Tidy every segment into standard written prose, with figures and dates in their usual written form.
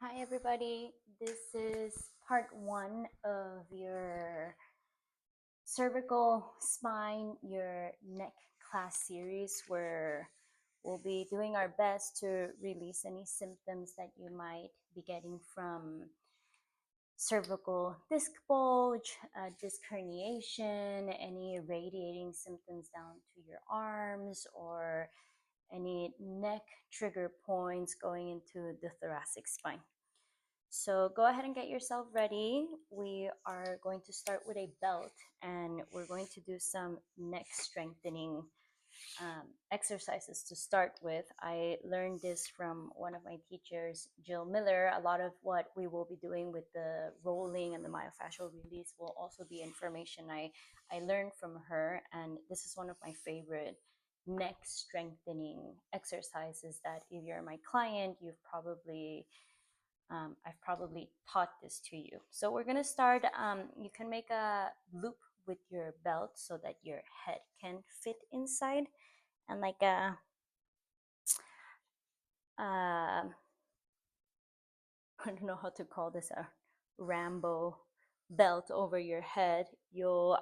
Hi, everybody. This is part one of your cervical spine, your neck class series, where we'll be doing our best to release any symptoms that you might be getting from cervical disc bulge, disc herniation, any radiating symptoms down to your arms, or any neck trigger points going into the thoracic spine. So go ahead and get yourself ready. We are going to start with a belt and we're going to do some neck strengthening exercises to start with. I learned this from one of my teachers, Jill Miller. A lot of what we will be doing with the rolling and the myofascial release will also be information I learned from her. And this is one of my favorite neck strengthening exercises that if you're my client, I've probably taught this to you. So we're gonna start. You can make a loop with your belt so that your head can fit inside, and like uh, I don't know how to call this, a Rambo belt over your head.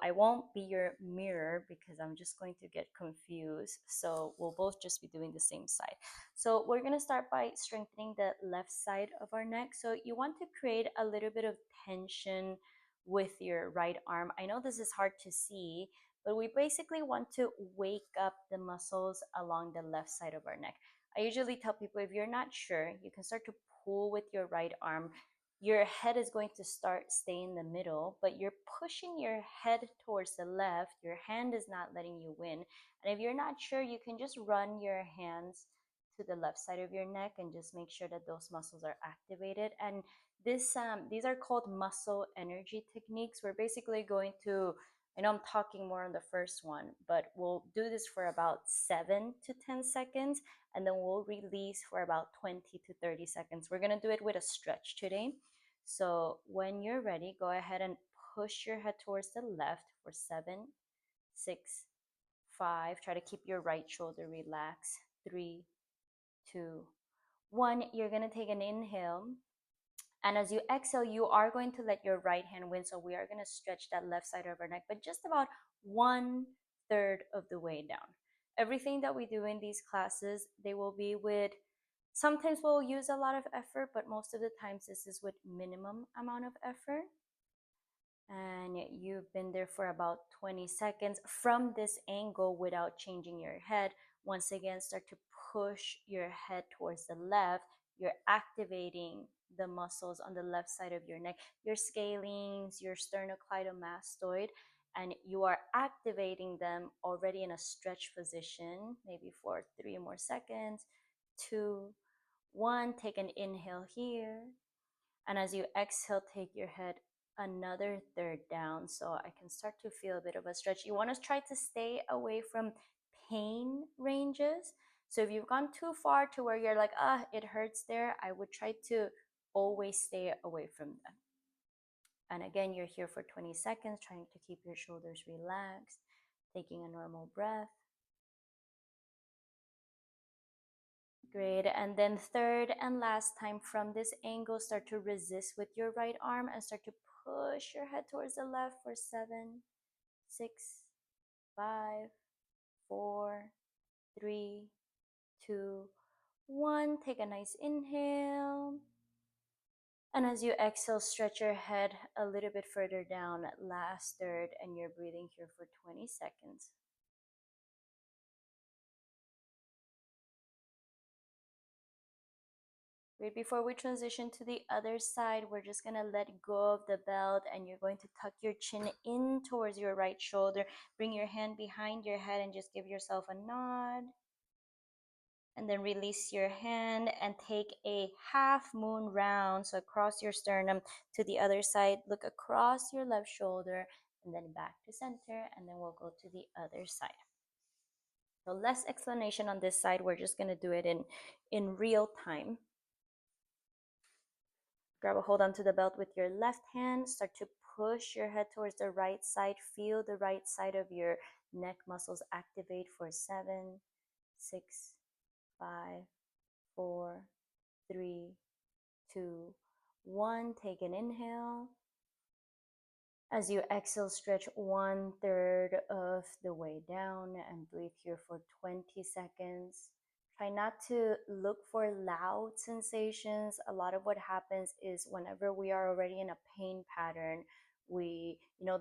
I won't be your mirror because I'm just going to get confused. So we'll both just be doing the same side. So we're going to start by strengthening the left side of our neck. So you want to create a little bit of tension with your right arm. I know this is hard to see, but we basically want to wake up the muscles along the left side of our neck. I usually tell people, if you're not sure, you can start to pull with your right arm. Your head is going to stay in the middle, but you're pushing your head towards the left. Your hand is not letting you win. And if you're not sure, you can just run your hands to the left side of your neck and just make sure that those muscles are activated. And these are called muscle energy techniques. We're basically going to, I know I'm talking more on the first one, but we'll do this for about 7 to 10 seconds, and then we'll release for about 20 to 30 seconds. We're going to do it with a stretch today. So when you're ready, go ahead and push your head towards the left for 7, 6, 5. Try to keep your right shoulder relaxed. 3, 2, 1. You're going to take an inhale. And as you exhale, you are going to let your right hand win. So we are going to stretch that left side of our neck, but just about 1/3 of the way down. Everything that we do in these classes, they will be with, sometimes we'll use a lot of effort, but most of the times this is with minimum amount of effort. And you've been there for about 20 seconds from this angle without changing your head. Once again, start to push your head towards the left. You're activating the muscles on the left side of your neck, your scalenes, your sternocleidomastoid, and you are activating them already in a stretch position, maybe for 3 more seconds. 2, 1. Take an inhale here. And as you exhale, take your head another third down. So I can start to feel a bit of a stretch. You want to try to stay away from pain ranges. So if you've gone too far to where you're like, it hurts there, I would try to always stay away from that. And again, you're here for 20 seconds, trying to keep your shoulders relaxed, taking a normal breath. Great. And then third and last time, from this angle, start to resist with your right arm and start to push your head towards the left for 7, 6, 5, 4, 3, 2, 1. Take a nice inhale. And as you exhale, stretch your head a little bit further down, last third, and you're breathing here for 20 seconds. Right before we transition to the other side, we're just going to let go of the belt, and you're going to tuck your chin in towards your right shoulder. Bring your hand behind your head and just give yourself a nod. And then release your hand and take a half moon round. So across your sternum to the other side. Look across your left shoulder and then back to center. And then we'll go to the other side. So less explanation on this side. We're just going to do it in real time. Grab a hold onto the belt with your left hand. Start to push your head towards the right side. Feel the right side of your neck muscles activate for 7, 6, 5, 4, 3, two, one. Take an inhale. As you exhale, stretch 1/3 of the way down and breathe here for 20 seconds. Try not to look for loud sensations. A lot of what happens is whenever we are already in a pain pattern,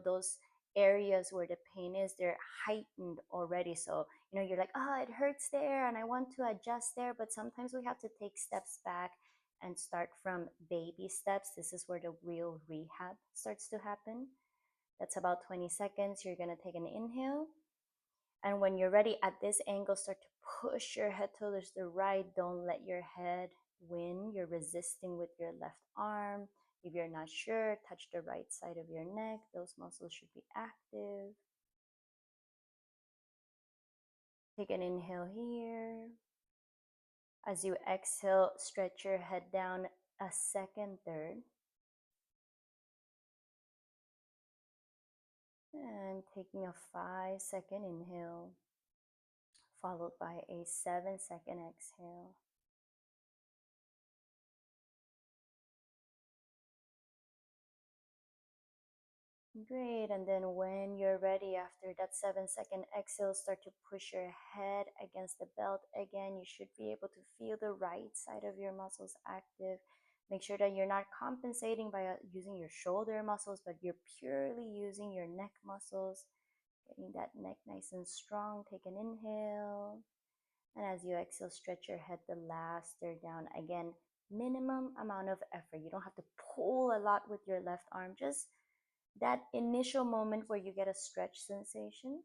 those areas where the pain is, they're heightened already. So, you're like, oh, it hurts there and I want to adjust there. But sometimes we have to take steps back and start from baby steps. This is where the real rehab starts to happen. That's about 20 seconds. You're going to take an inhale. And when you're ready at this angle, start to push your head towards the right. Don't let your head win. You're resisting with your left arm. If you're not sure, touch the right side of your neck. Those muscles should be active. Take an inhale here. As you exhale, stretch your head down a second, third. And taking a 5-second inhale, followed by a 7-second exhale. Great, and then when you're ready, after that 7-second exhale, start to push your head against the belt again. You should be able to feel the right side of your muscles active. Make sure that you're not compensating by using your shoulder muscles, but you're purely using your neck muscles. Getting that neck nice and strong. Take an inhale. And as you exhale, stretch your head the last third down. Again, minimum amount of effort. You don't have to pull a lot with your left arm. Just that initial moment where you get a stretch sensation.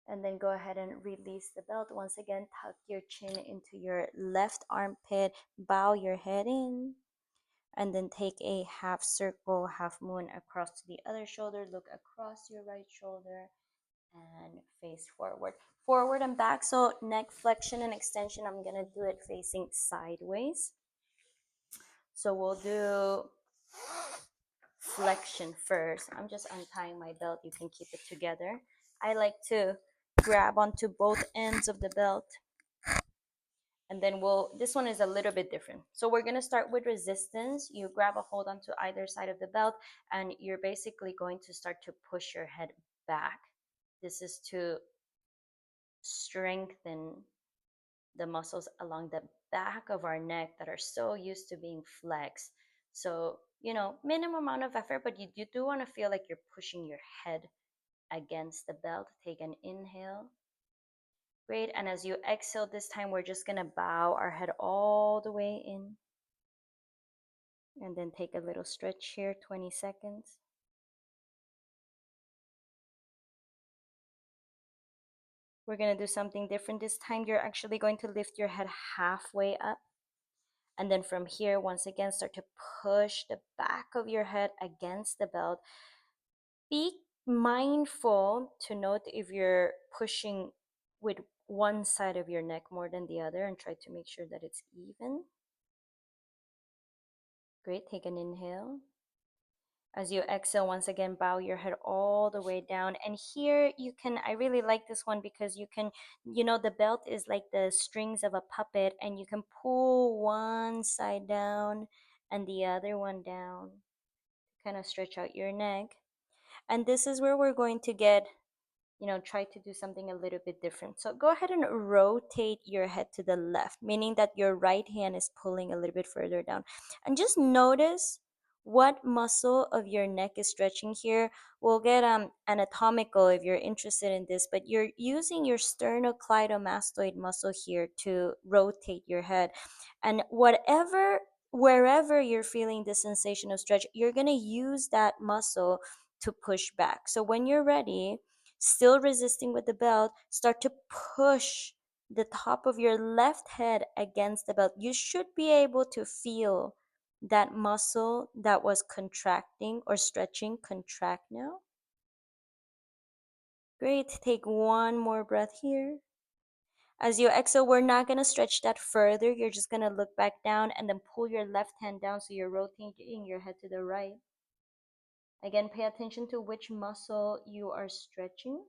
And then go ahead and release the belt. Once again, tuck your chin into your left armpit, bow your head in, and then take a half circle, half moon across to the other shoulder. Look across your right shoulder and face forward. Forward and back. So neck flexion and extension, I'm going to do it facing sideways. So we'll do flexion first. I'm just untying my belt. You can keep it together. I like to grab onto both ends of the belt. And then this one is a little bit different. So we're going to start with resistance. You grab a hold onto either side of the belt, and you're basically going to start to push your head back. This is to strengthen the muscles along the back of our neck that are so used to being flexed. So, minimum amount of effort, but you do want to feel like you're pushing your head against the belt. Take an inhale. Great. And as you exhale, this time we're just going to bow our head all the way in. And then take a little stretch here, 20 seconds. We're going to do something different this time. You're actually going to lift your head halfway up. And then from here, once again, start to push the back of your head against the belt. Be mindful to note if you're pushing with one side of your neck more than the other, and try to make sure that it's even. Great. Take an inhale. As you exhale, once again, bow your head all the way down. And here I really like this one because the belt is like the strings of a puppet, and you can pull one side down and the other one down to kind of stretch out your neck. And this is where we're going to try to do something a little bit different. So go ahead and rotate your head to the left, meaning that your right hand is pulling a little bit further down. And just notice what muscle of your neck is stretching here. We'll get anatomical if you're interested in this, but you're using your sternocleidomastoid muscle here to rotate your head. And wherever you're feeling the sensation of stretch, you're going to use that muscle to push back. So when you're ready, still resisting with the belt, start to push the top of your left head against the belt. You should be able to feel that muscle that was contracting or stretching contract now. Great. Take one more breath here. As you exhale, we're not going to stretch that further. You're just going to look back down and then pull your left hand down so you're rotating your head to the right. Again, pay attention to which muscle you are stretching.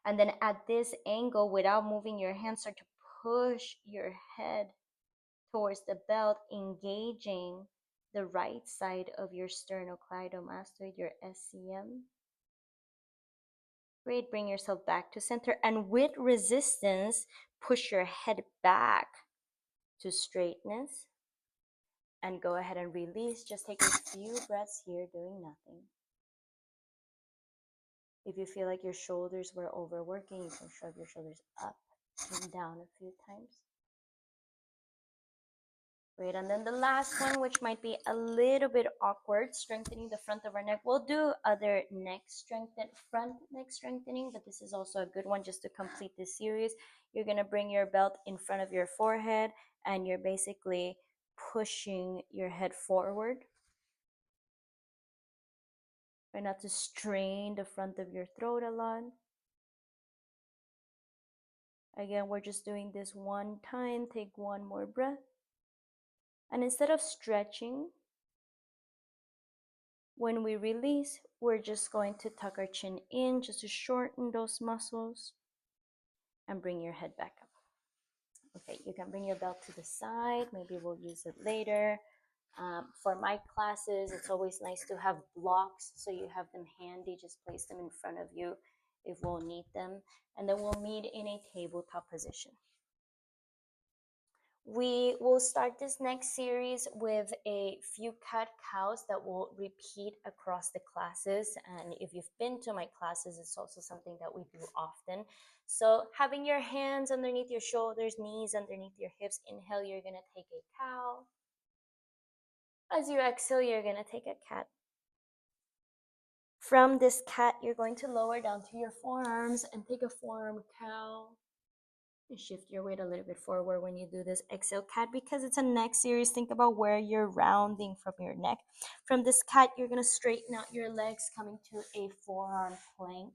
And then at this angle, without moving your hands, start to push your head towards the belt, engaging the right side of your sternocleidomastoid, your SCM. Great, bring yourself back to center, and with resistance, push your head back to straightness, and go ahead and release. Just take a few breaths here, doing nothing. If you feel like your shoulders were overworking, you can shrug your shoulders up and down a few times. Great, and then the last one, which might be a little bit awkward, strengthening the front of our neck. We'll do other front neck strengthening, but this is also a good one just to complete this series. You're gonna bring your belt in front of your forehead, and you're basically pushing your head forward. Try not to strain the front of your throat a lot. Again, we're just doing this one time. Take one more breath. And instead of stretching, when we release, we're just going to tuck our chin in just to shorten those muscles and bring your head back up. Okay, you can bring your belt to the side. Maybe we'll use it later. For my classes, it's always nice to have blocks so you have them handy. Just place them in front of you if we'll need them. And then we'll meet in a tabletop position. We will start this next series with a few cat-cows that will repeat across the classes. And if you've been to my classes, it's also something that we do often. So having your hands underneath your shoulders, knees underneath your hips. Inhale, you're going to take a cow. As you exhale, you're going to take a cat. From this cat, you're going to lower down to your forearms and take a forearm cow. Shift your weight a little bit forward when you do this exhale cat. Because it's a neck series, think about where you're rounding from your neck. From this cat, you're going to straighten out your legs, coming to a forearm plank.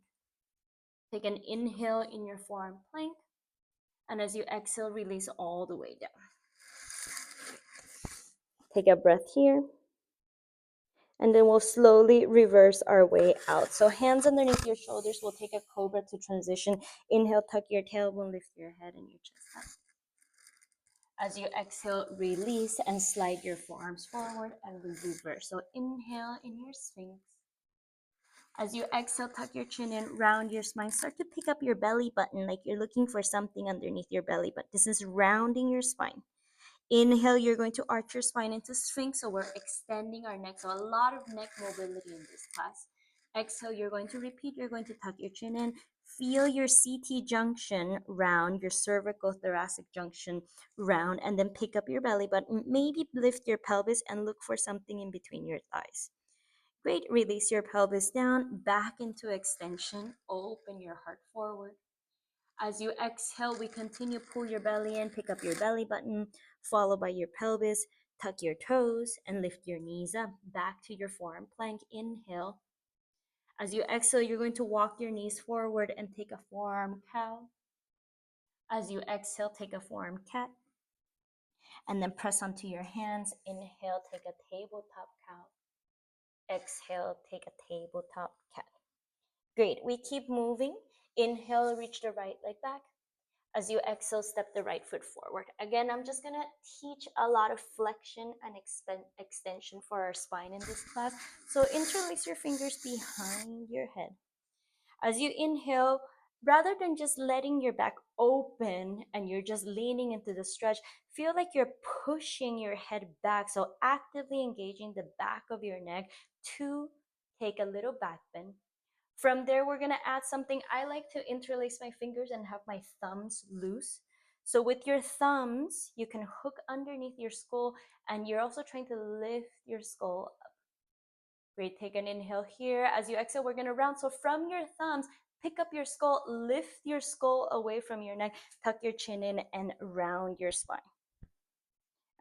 Take an inhale in your forearm plank, and as you exhale, release all the way down. Take a breath here, and then we'll slowly reverse our way out. So hands underneath your shoulders. We'll take a cobra to transition. Inhale, tuck your tailbone, lift your head and your chest up. As you exhale, release and slide your forearms forward, and we reverse. So inhale in your Sphinx. As you exhale, tuck your chin in, round your spine. Start to pick up your belly button like you're looking for something underneath your belly button. This is rounding your spine. Inhale, you're going to arch your spine into Sphinx, so we're extending our neck. So a lot of neck mobility in this class. Exhale, you're going to repeat. You're going to tuck your chin in. Feel your CT junction round, your cervical thoracic junction round, and then pick up your belly button. Maybe lift your pelvis and look for something in between your thighs. Great. Release your pelvis down, back into extension. Open your heart forward. As you exhale, we continue. Pull your belly in, pick up your belly button, followed by your pelvis. Tuck your toes and lift your knees up. Back to your forearm plank. Inhale. As you exhale, you're going to walk your knees forward and take a forearm cow. As you exhale, take a forearm cat. And then press onto your hands. Inhale, take a tabletop cow. Exhale, take a tabletop cat. Great. We keep moving. Inhale, reach the right leg back. As you exhale, step the right foot forward. Again, I'm just going to teach a lot of flexion and extension for our spine in this class. So interlace your fingers behind your head. As you inhale, rather than just letting your back open and you're just leaning into the stretch, feel like you're pushing your head back. So actively engaging the back of your neck to take a little back bend. From there, we're going to add something. I like to interlace my fingers and have my thumbs loose. So with your thumbs, you can hook underneath your skull, and you're also trying to lift your skull up. Great. Take an inhale here. As you exhale, we're going to round. So from your thumbs, pick up your skull, lift your skull away from your neck, tuck your chin in, and round your spine.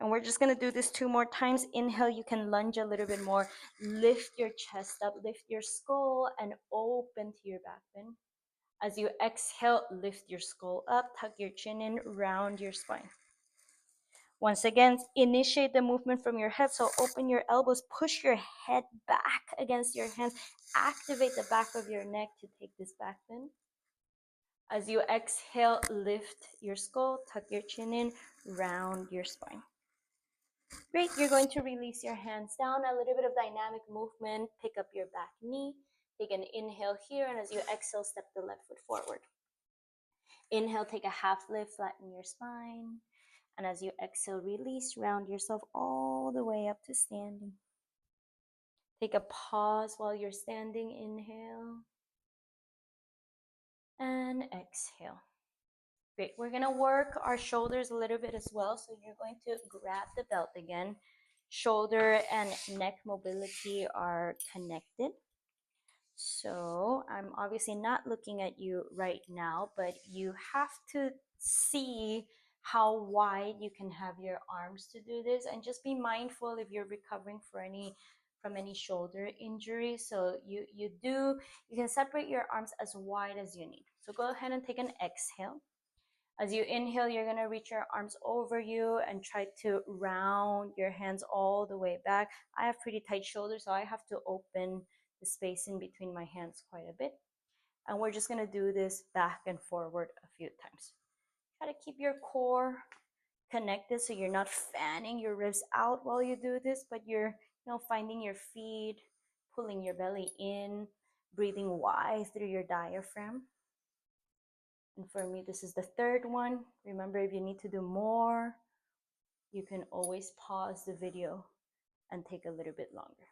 And we're just going to do this 2 more times. Inhale, you can lunge a little bit more. Lift your chest up, lift your skull, and open to your back bend. As you exhale, lift your skull up, tuck your chin in, round your spine. Once again, initiate the movement from your head. So open your elbows, push your head back against your hands. Activate the back of your neck to take this back bend. As you exhale, lift your skull, tuck your chin in, round your spine. Great, you're going to release your hands down, a little bit of dynamic movement, pick up your back knee, take an inhale here, and as you exhale, step the left foot forward. Inhale, take a half lift, flatten your spine, and as you exhale, release, round yourself all the way up to standing. Take a pause while you're standing, inhale, and exhale. Great, we're gonna work our shoulders a little bit as well, so you're going to grab the belt again. Shoulder and neck mobility are connected. So I'm obviously not looking at you right now, but you have to see how wide you can have your arms to do this, and just be mindful if you're recovering from any shoulder injury. So you can separate your arms as wide as you need. So go ahead and take an exhale. As you inhale, you're going to reach your arms over you and try to round your hands all the way back. I have pretty tight shoulders, so I have to open the space in between my hands quite a bit. And we're just going to do this back and forward a few times. Try to keep your core connected so you're not fanning your ribs out while you do this, but you're finding your feet, pulling your belly in, breathing wide through your diaphragm. And for me, this is the third one. Remember, if you need to do more, you can always pause the video and take a little bit longer.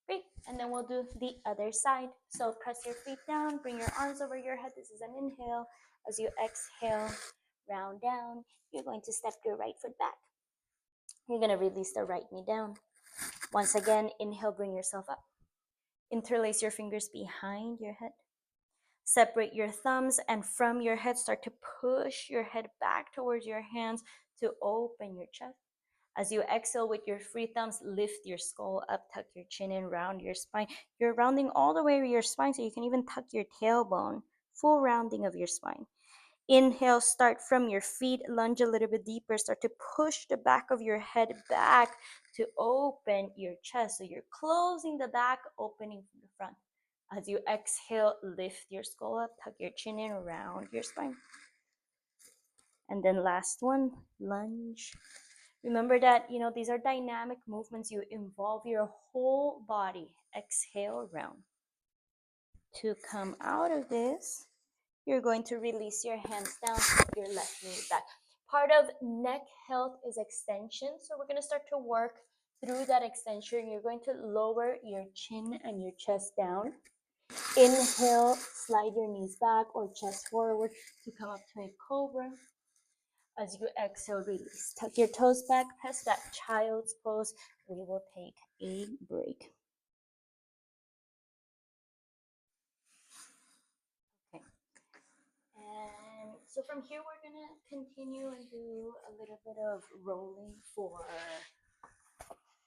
Great, and then we'll do the other side. So press your feet down, bring your arms over your head. This is an inhale. As you exhale, round down, you're going to step your right foot back. You're gonna release the right knee down. Once again, inhale, bring yourself up. Interlace your fingers behind your head. Separate your thumbs, and from your head, start to push your head back towards your hands to open your chest. As you exhale with your free thumbs, lift your skull up, tuck your chin in, round your spine. You're rounding all the way to your spine, so you can even tuck your tailbone. Full rounding of your spine. Inhale, start from your feet, lunge a little bit deeper, start to push the back of your head back to open your chest. So you're closing the back, opening from the front. As you exhale, lift your skull up, tuck your chin in, round your spine. And then last one, lunge. Remember that, these are dynamic movements. You involve your whole body. Exhale, round. To come out of this, you're going to release your hands down, your left knee back. Part of neck health is extension. So we're going to start to work through that extension. You're going to lower your chin and your chest down. Inhale, slide your knees back or chest forward to come up to a cobra. As you exhale, release. Tuck your toes back, press that child's pose. We will take a break. Okay. And so from here, we're going to continue and do a little bit of rolling for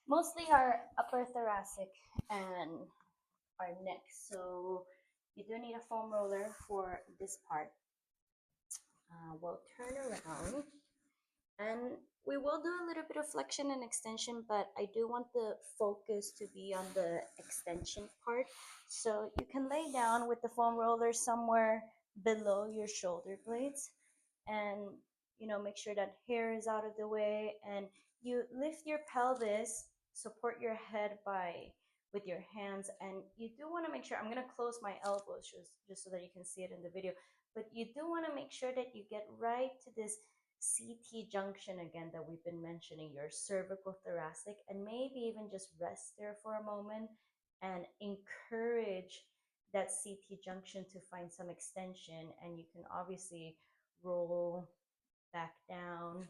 mostly our upper thoracic and our neck. So you do need a foam roller for this part. We'll turn around and we will do a little bit of flexion and extension, but I do want the focus to be on the extension part. So you can lay down with the foam roller somewhere below your shoulder blades and make sure that hair is out of the way, and you lift your pelvis, support your head with your hands, and you do want to make sure, I'm going to close my elbows just so that you can see it in the video, but you do want to make sure that you get right to this CT junction again that we've been mentioning, your cervical thoracic, and maybe even just rest there for a moment and encourage that CT junction to find some extension. And you can obviously roll back down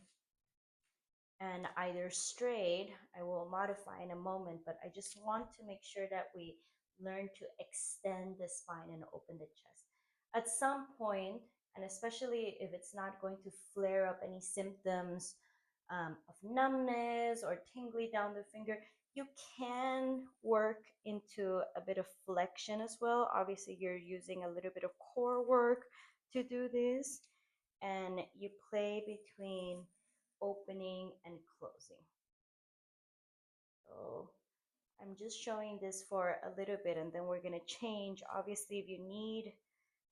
and either straight. I will modify in a moment, but I just want to make sure that we learn to extend the spine and open the chest. At some point, and especially if it's not going to flare up any symptoms of numbness or tingly down the finger, you can work into a bit of flexion as well. Obviously, you're using a little bit of core work to do this, and you play between opening and closing. So I'm just showing this for a little bit, and then we're going to change. Obviously, if you need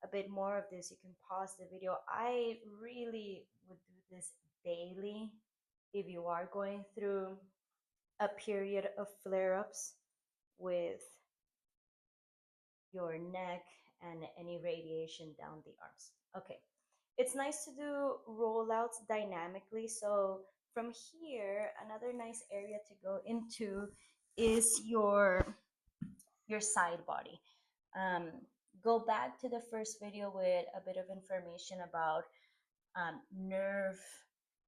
a bit more of this, you can pause the video. I really would do this daily if you are going through a period of flare ups with your neck and any radiation down the arms. Okay, it's nice to do rollouts dynamically. So from here, another nice area to go into is your side body. Um, Go back to the first video with a bit of information about nerve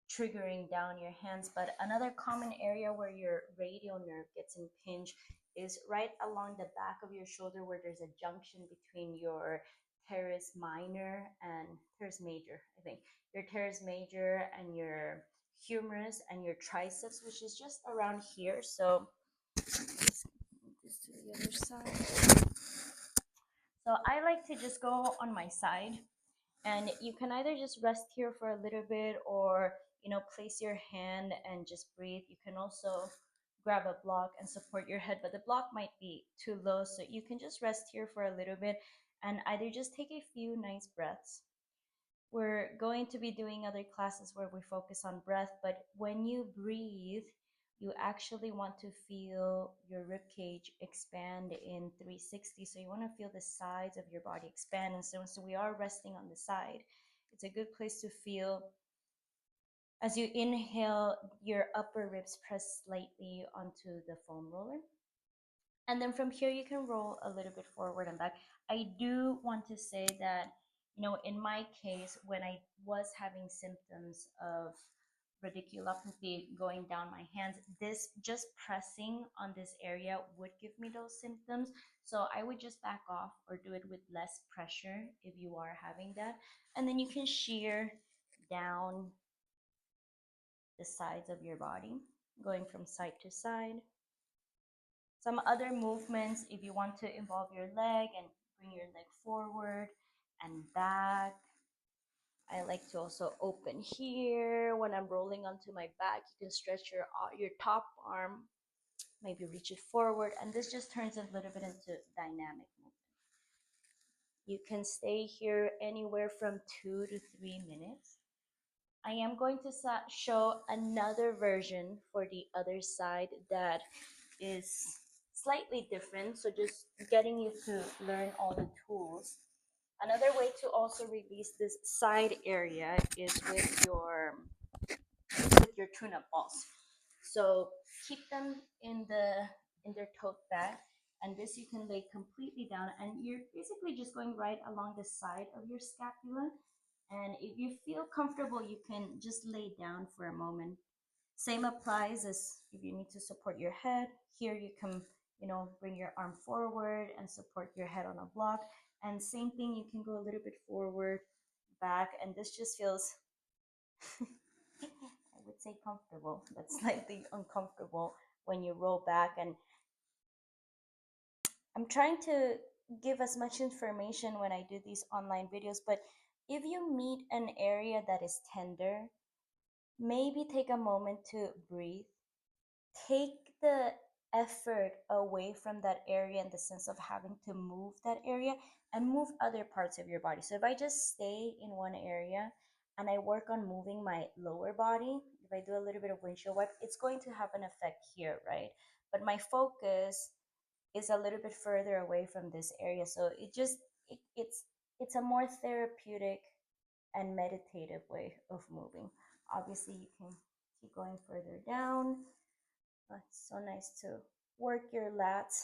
triggering down your hands. But another common area where your radial nerve gets impinged is right along the back of your shoulder, where there's a junction between your teres minor and teres major, I think. Your teres major and your humerus and your triceps, which is just around here. So let's move this to the other side. So I like to just go on my side, and you can either just rest here for a little bit, or place your hand and just breathe. You can also grab a block and support your head, but the block might be too low, so you can just rest here for a little bit and either just take a few nice breaths. We're going to be doing other classes where we focus on breath, but when you breathe, you actually want to feel your rib cage expand in 360. So you want to feel the sides of your body expand. And so we are resting on the side. It's a good place to feel. As you inhale, your upper ribs press slightly onto the foam roller. And then from here, you can roll a little bit forward and back. I do want to say that, in my case, when I was having symptoms of radiculopathy going down my hands, this just pressing on this area would give me those symptoms. So I would just back off or do it with less pressure if you are having that. And then you can shear down the sides of your body, going from side to side. Some other movements, if you want to involve your leg and bring your leg forward and back. I like to also open here. When I'm rolling onto my back, you can stretch your top arm, maybe reach it forward, and this just turns a little bit into dynamic movement. You can stay here anywhere from 2 to 3 minutes. I am going to show another version for the other side that is slightly different. So just getting you to learn all the tools. Another way to also release this side area is with your tune-up balls. So keep them in their tote bag, and this you can lay completely down, and you're basically just going right along the side of your scapula. And if you feel comfortable, you can just lay down for a moment. Same applies as if you need to support your head. Here you can, bring your arm forward and support your head on a block. And same thing, you can go a little bit forward, back, and this just feels, I would say, comfortable, but slightly uncomfortable when you roll back. And I'm trying to give as much information when I do these online videos, but if you meet an area that is tender, maybe take a moment to breathe. Take the effort away from that area in the sense of having to move that area and move other parts of your body. So if I just stay in one area and I work on moving my lower body, if I do a little bit of windshield wipe, it's going to have an effect here, right? But my focus is a little bit further away from this area. So it's a more therapeutic and meditative way of moving. Obviously, you can keep going further down. It's so nice to work your lats.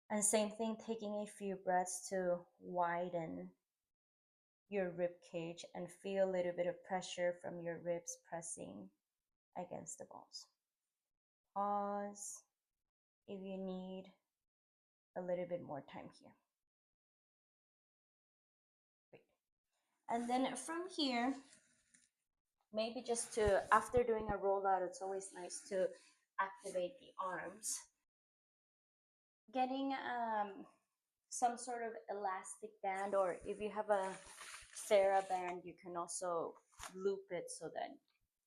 And same thing, taking a few breaths to widen your rib cage and feel a little bit of pressure from your ribs pressing against the balls. Pause if you need a little bit more time here. Great. And then from here, maybe just to, after doing a rollout, it's always nice to activate the arms. Getting some sort of elastic band, or if you have a TheraBand, you can also loop it so that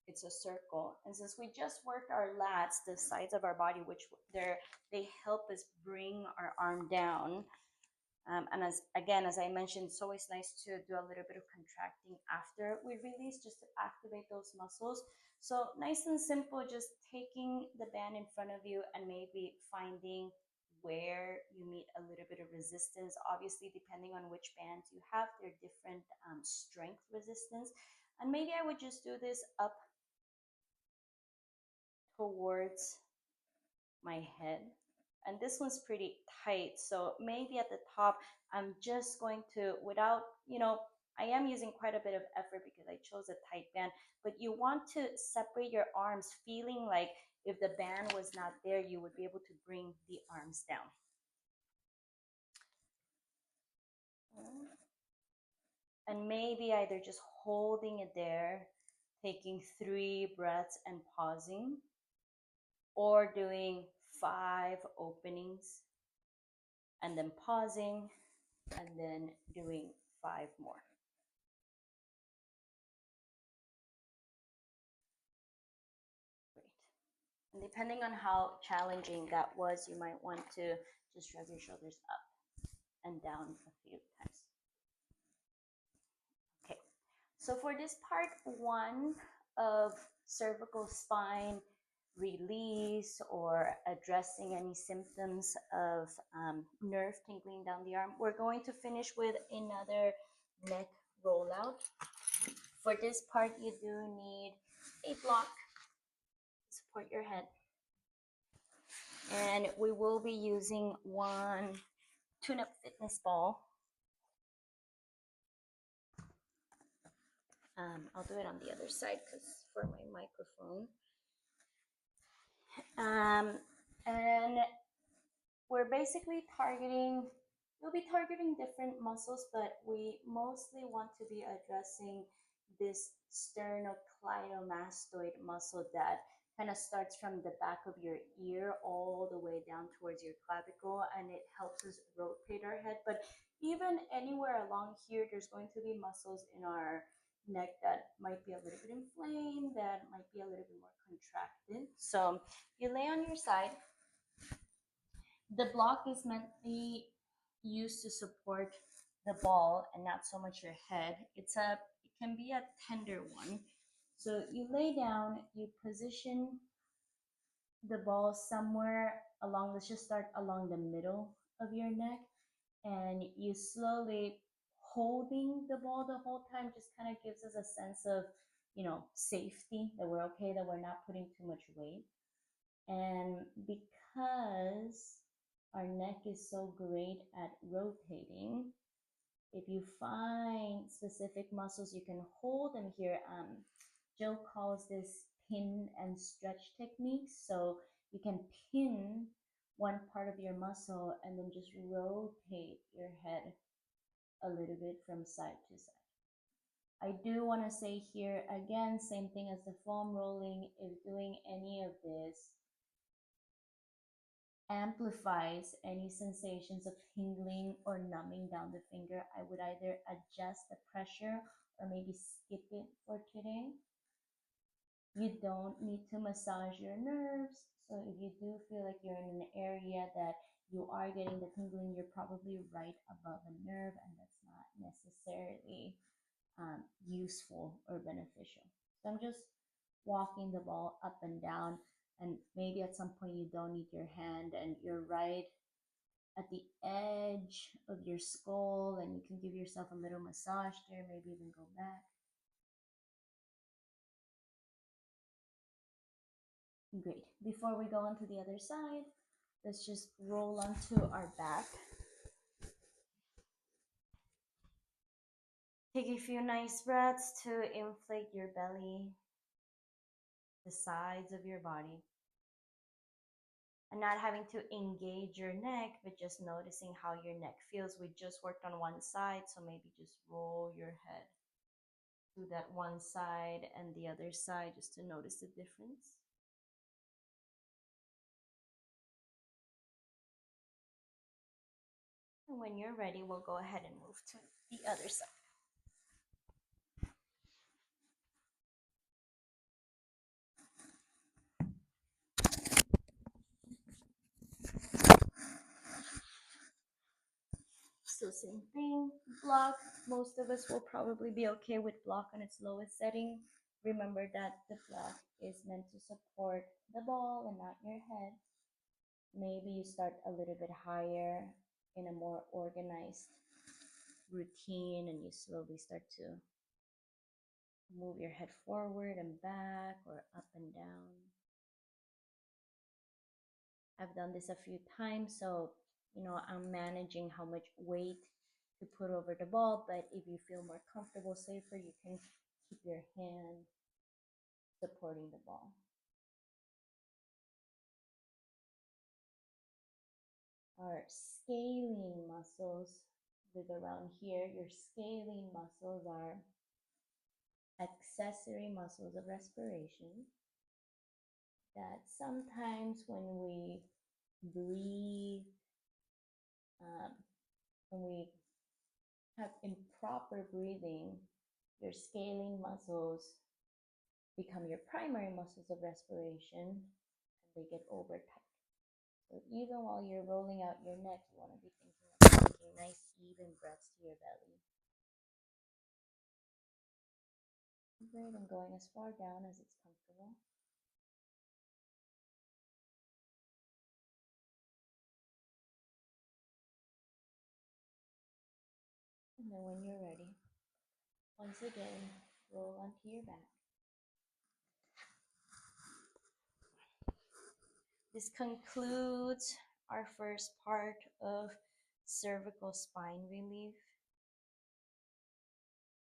it's a circle. And since we just worked our lats, the sides of our body, which they help us bring our arm down, And as I mentioned, it's always nice to do a little bit of contracting after we release just to activate those muscles. So nice and simple, just taking the band in front of you and maybe finding where you meet a little bit of resistance. Obviously, depending on which bands you have, they're different strength resistance. And maybe I would just do this up towards my head. And this one's pretty tight. So maybe at the top, I'm just going to, without, I am using quite a bit of effort because I chose a tight band, but you want to separate your arms, feeling like if the band was not there, you would be able to bring the arms down. And maybe either just holding it there, taking 3 breaths and pausing, or doing 5 openings and then pausing and then doing 5 more. Great. And depending on how challenging that was, you might want to just shrug your shoulders up and down a few times. Okay, so for this part one of cervical spine release or addressing any symptoms of nerve tingling down the arm, we're going to finish with another neck rollout. For this part, you do need a block to support your head. And we will be using one tune-up fitness ball. I'll do it on the other side because for my microphone. And we're basically we'll be targeting different muscles, but we mostly want to be addressing this sternocleidomastoid muscle that kind of starts from the back of your ear all the way down towards your clavicle, and it helps us rotate our head. But even anywhere along here, there's going to be muscles in our neck that might be a little bit inflamed, that might be a little bit more contracted. So you lay on your side. The block is meant to be used to support the ball and not so much your head. It can be a tender one. So you lay down, you position the ball somewhere along, let's just start along the middle of your neck, and you slowly holding the ball the whole time just kind of gives us a sense of, safety, that we're okay, that we're not putting too much weight. And because our neck is so great at rotating, if you find specific muscles, you can hold them here. Jill calls this pin and stretch technique. So you can pin one part of your muscle and then just rotate your head a little bit from side to side. I do want to say here again, same thing as the foam rolling, if doing any of this amplifies any sensations of tingling or numbing down the finger, I would either adjust the pressure or maybe skip it for today. You don't need to massage your nerves. So if you do feel like you're in an area that you are getting the tingling, you're probably right above a nerve, and that's not necessarily useful or beneficial. So I'm just walking the ball up and down, and maybe at some point you don't need your hand and you're right at the edge of your skull, and you can give yourself a little massage there, maybe even go back. Great. Before we go on to the other side, let's just roll onto our back. Take a few nice breaths to inflate your belly, the sides of your body, and not having to engage your neck, but just noticing how your neck feels. We just worked on one side, so maybe just roll your head to that one side and the other side just to notice the difference. And when you're ready, we'll go ahead and move to the other side. same thing. Block, most of us will probably be okay with block on its lowest setting. Remember that the block is meant to support the ball and not your head. Maybe you start a little bit higher in a more organized routine, and you slowly start to move your head forward and back or up and down. I've done this a few times, so I'm managing how much weight to put over the ball, but if you feel more comfortable, safer, you can keep your hand supporting the ball. Our scalene muscles live around here. Your scalene muscles are accessory muscles of respiration that sometimes when we breathe, um, when we have improper breathing, your scalene muscles become your primary muscles of respiration and they get over tight. So even while you're rolling out your neck, you want to be thinking of taking nice even breaths to your belly. Great, and going as far down as it's comfortable. And then when you're ready, once again, roll onto your back. This concludes our first part of cervical spine relief.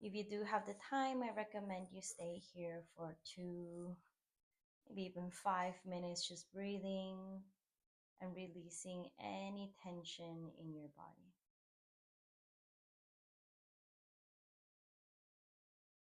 If you do have the time, I recommend you stay here for 2, maybe even 5 minutes, just breathing and releasing any tension in your body.